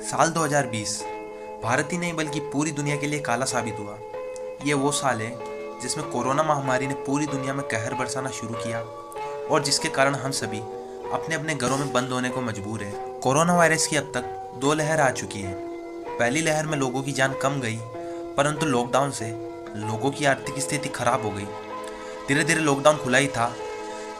साल 2020 भारत ही नहीं बल्कि पूरी दुनिया के लिए काला साबित हुआ। ये वो साल है जिसमें कोरोना महामारी ने पूरी दुनिया में कहर बरसाना शुरू किया और जिसके कारण हम सभी अपने अपने घरों में बंद होने को मजबूर हैं। कोरोना वायरस की अब तक 2 लहर आ चुकी है। पहली लहर में लोगों की जान कम गई, परंतु लॉकडाउन से लोगों की आर्थिक स्थिति खराब हो गई। धीरे धीरे लॉकडाउन खुला ही था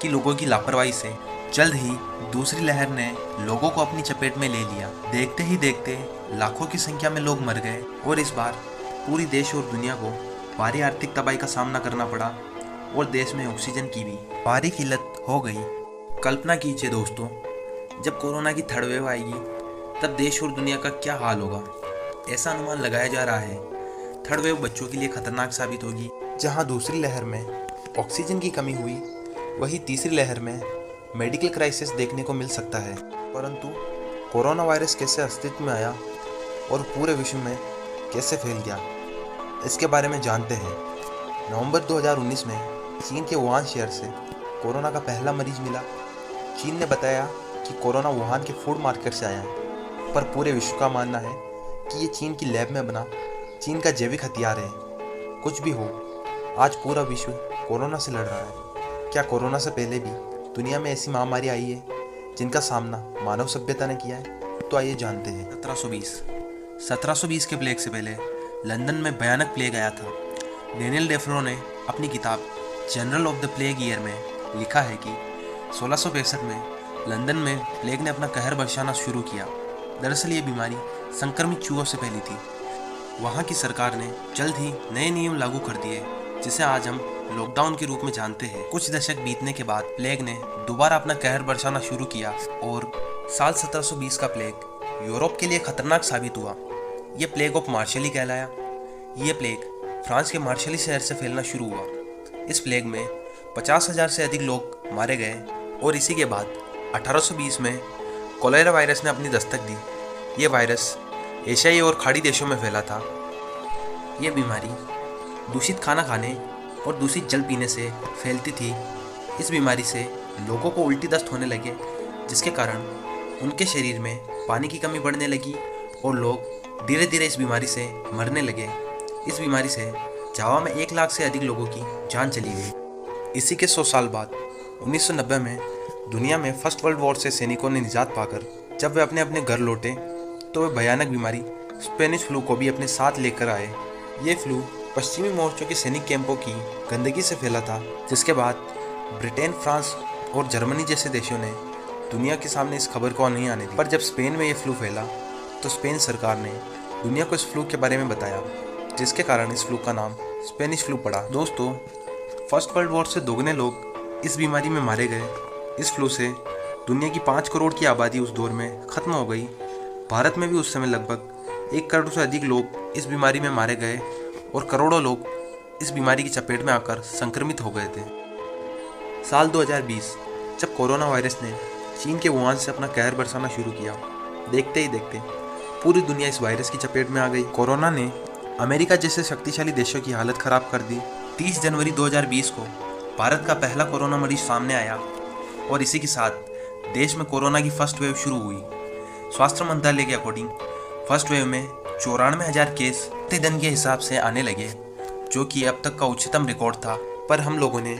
कि लोगों की लापरवाही से जल्द ही दूसरी लहर ने लोगों को अपनी चपेट में ले लिया। देखते ही देखते लाखों की संख्या में लोग मर गए और इस बार पूरी देश और दुनिया को भारी आर्थिक तबाही का सामना करना पड़ा और देश में ऑक्सीजन की भी भारी किल्लत हो गई। कल्पना कीजिए दोस्तों, जब कोरोना की थर्ड वेव आएगी तब देश और दुनिया का क्या हाल होगा। ऐसा अनुमान लगाया जा रहा है थर्ड वेव बच्चों के लिए खतरनाक साबित होगी। जहां दूसरी लहर में ऑक्सीजन की कमी हुई, वहीं तीसरी लहर में मेडिकल क्राइसिस देखने को मिल सकता है। परंतु कोरोना वायरस कैसे अस्तित्व में आया और पूरे विश्व में कैसे फैल गया, इसके बारे में जानते हैं। नवंबर 2019 में चीन के वुहान शहर से कोरोना का पहला मरीज मिला। चीन ने बताया कि कोरोना वुहान के फूड मार्केट से आया है, पर पूरे विश्व का मानना है कि ये चीन की लैब में बना चीन का जैविक हथियार है। कुछ भी हो, आज पूरा विश्व कोरोना से लड़ रहा है। क्या कोरोना से पहले भी दुनिया में ऐसी महामारी आई है जिनका सामना मानव सभ्यता ने किया है? तो आइए जानते हैं। 1720 के प्लेग से पहले लंदन में भयानक प्लेग आया था। डेनियल डेफरो ने अपनी किताब general of the plague year में लिखा है कि 1665 में लंदन में प्लेग ने अपना कहर बरसाना शुरू किया। दरअसल ये बीमारी संक्रमित चूहों से फैली थी। वहाँ की सरकार ने जल्द ही नए नियम लागू कर दिए, जिसे आज हम लॉकडाउन के रूप में जानते हैं। कुछ दशक बीतने के बाद प्लेग ने दोबारा अपना कहर बरसाना शुरू किया और साल 1720 का प्लेग यूरोप के लिए खतरनाक साबित हुआ। यह प्लेग ऑफ मार्शली कहलाया। यह प्लेग फ्रांस के मार्शली शहर से फैलना शुरू हुआ। इस प्लेग में 50,000 से अधिक लोग मारे गए और इसी के बाद 1820 में कोलेरा वायरस ने अपनी दस्तक दी। यह वायरस एशियाई और खाड़ी देशों में फैला था। यह बीमारी दूषित खाना खाने और दूषित जल पीने से फैलती थी। इस बीमारी से लोगों को उल्टी दस्त होने लगे, जिसके कारण उनके शरीर में पानी की कमी बढ़ने लगी और लोग धीरे धीरे इस बीमारी से मरने लगे। इस बीमारी से जावा में 1 लाख से अधिक लोगों की जान चली गई। इसी के 100 साल बाद 1990 में दुनिया में फर्स्ट वर्ल्ड वॉर से सैनिकों ने निजात पाकर जब वे अपने अपने घर लौटे तो वे भयानक बीमारी स्पेनिश फ्लू को भी अपने साथ लेकर आए। ये फ्लू पश्चिमी मोर्चों के सैनिक कैंपों की गंदगी से फैला था, जिसके बाद ब्रिटेन, फ्रांस और जर्मनी जैसे देशों ने दुनिया के सामने इस खबर को नहीं आने दी। पर जब स्पेन में ये फ्लू फैला तो स्पेन सरकार ने दुनिया को इस फ्लू के बारे में बताया, जिसके कारण इस फ्लू का नाम स्पेनिश फ्लू पड़ा। दोस्तों, फर्स्ट वर्ल्ड वॉर से दोगुने लोग इस बीमारी में मारे गए। इस फ्लू से दुनिया की 5 करोड़ की आबादी उस दौर में ख़त्म हो गई। भारत में भी उस समय लगभग 1 करोड़ से अधिक लोग इस बीमारी में मारे गए और करोड़ों लोग इस बीमारी की चपेट में आकर संक्रमित हो गए थे। साल 2020 जब कोरोना वायरस ने चीन के वुहान से अपना कहर बरसाना शुरू किया, देखते ही देखते पूरी दुनिया इस वायरस की चपेट में आ गई। कोरोना ने अमेरिका जैसे शक्तिशाली देशों की हालत खराब कर दी। 30 जनवरी 2020 को भारत का पहला कोरोना मरीज सामने आया और इसी के साथ देश में कोरोना की फर्स्ट वेव शुरू हुई। स्वास्थ्य मंत्रालय के अकॉर्डिंग फर्स्ट वेव में 94,000 केस प्रतिदिन के हिसाब से आने लगे, जो कि अब तक का उच्चतम रिकॉर्ड था। पर हम लोगों ने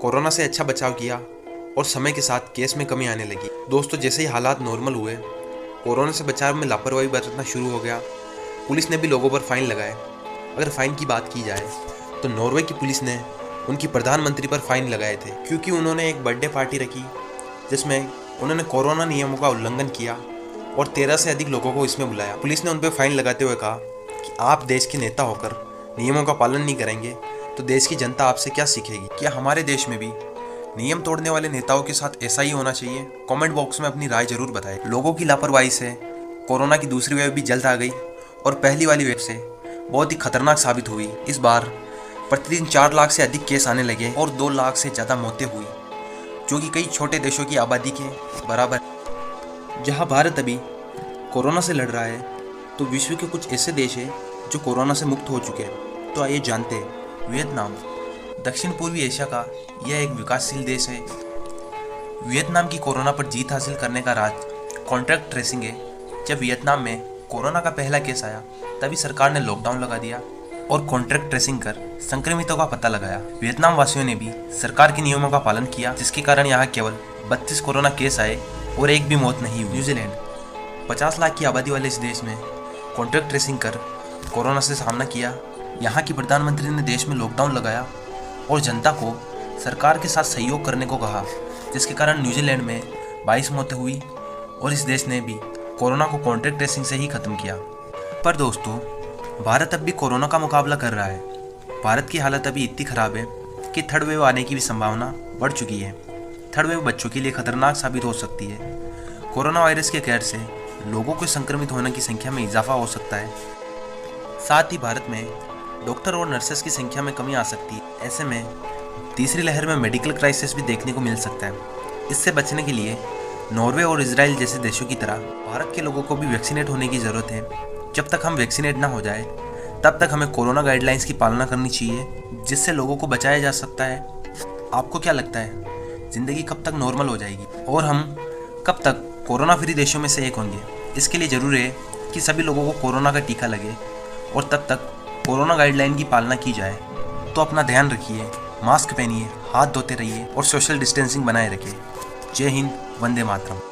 कोरोना से अच्छा बचाव किया और समय के साथ केस में कमी आने लगी। दोस्तों, जैसे ही हालात नॉर्मल हुए, कोरोना से बचाव में लापरवाही बरतना शुरू हो गया। पुलिस ने भी लोगों पर फाइन लगाए। अगर फाइन की बात की जाए तो नॉर्वे की पुलिस ने उनकी प्रधानमंत्री पर फाइन लगाए थे, क्योंकि उन्होंने एक बर्थडे पार्टी रखी जिसमें उन्होंने कोरोना नियमों का उल्लंघन किया और 13 से अधिक लोगों को इसमें बुलाया। पुलिस ने उन पर फाइन लगाते हुए कहा कि आप देश के नेता होकर नियमों का पालन नहीं करेंगे तो देश की जनता आपसे क्या सीखेगी। क्या हमारे देश में भी नियम तोड़ने वाले नेताओं के साथ ऐसा ही होना चाहिए? कमेंट बॉक्स में अपनी राय जरूर बताएं। लोगों की लापरवाही से कोरोना की दूसरी वेव भी जल्द आ गई और पहली वाली वेव से बहुत ही खतरनाक साबित हुई। इस बार प्रतिदिन 4 लाख से अधिक केस आने लगे और 2 लाख से ज़्यादा मौतें हुई, जो कि कई छोटे देशों की आबादी के बराबर। जहाँ भारत अभी कोरोना से लड़ रहा है, तो विश्व के कुछ ऐसे देश हैं जो कोरोना से मुक्त हो चुके हैं। तो आइए जानते हैं। वियतनाम दक्षिण पूर्वी एशिया का यह एक विकासशील देश है। वियतनाम की कोरोना पर जीत हासिल करने का राज कॉन्टैक्ट ट्रेसिंग है। जब वियतनाम में कोरोना का पहला केस आया तभी सरकार ने लॉकडाउन लगा दिया और कॉन्ट्रैक्ट ट्रेसिंग कर संक्रमितों का पता लगाया। वियतनाम वासियों ने भी सरकार के नियमों का पालन किया, जिसके कारण यहाँ केवल 32 कोरोना केस आए और एक भी मौत नहीं हुई। न्यूजीलैंड 50 लाख की आबादी वाले इस देश में कॉन्ट्रैक्ट ट्रेसिंग कर कोरोना से सामना किया। यहाँ की प्रधानमंत्री ने देश में लॉकडाउन लगाया और जनता को सरकार के साथ सहयोग करने को कहा, जिसके कारण न्यूजीलैंड में 22 मौतें हुई और इस देश ने भी कोरोना को कॉन्ट्रैक्ट ट्रेसिंग से ही खत्म किया। पर दोस्तों, भारत अब भी कोरोना का मुकाबला कर रहा है। भारत की हालत अभी इतनी ख़राब है कि थर्ड वेव आने की भी संभावना बढ़ चुकी है। थर्ड वेव बच्चों के लिए खतरनाक साबित हो सकती है। कोरोना वायरस के कहर से लोगों को संक्रमित होने की संख्या में इजाफा हो सकता है। साथ ही भारत में डॉक्टर और नर्सेस की संख्या में कमी आ सकती है। ऐसे में तीसरी लहर में मेडिकल क्राइसिस भी देखने को मिल सकता है। इससे बचने के लिए नॉर्वे और इजराइल जैसे देशों की तरह भारत के लोगों को भी वैक्सीनेट होने की ज़रूरत है। जब तक हम वैक्सीनेट ना हो जाए तब तक हमें कोरोना गाइडलाइंस की पालना करनी चाहिए, जिससे लोगों को बचाया जा सकता है। आपको क्या लगता है, ज़िंदगी कब तक नॉर्मल हो जाएगी और हम कब तक कोरोना फ्री देशों में से एक होंगे? इसके लिए ज़रूरी है कि सभी लोगों को कोरोना का टीका लगे और तब तक कोरोना गाइडलाइन की पालना की जाए। तो अपना ध्यान रखिए, मास्क पहनिए, हाथ धोते रहिए और सोशल डिस्टेंसिंग बनाए रखिए। जय हिंद, वंदे मातरम।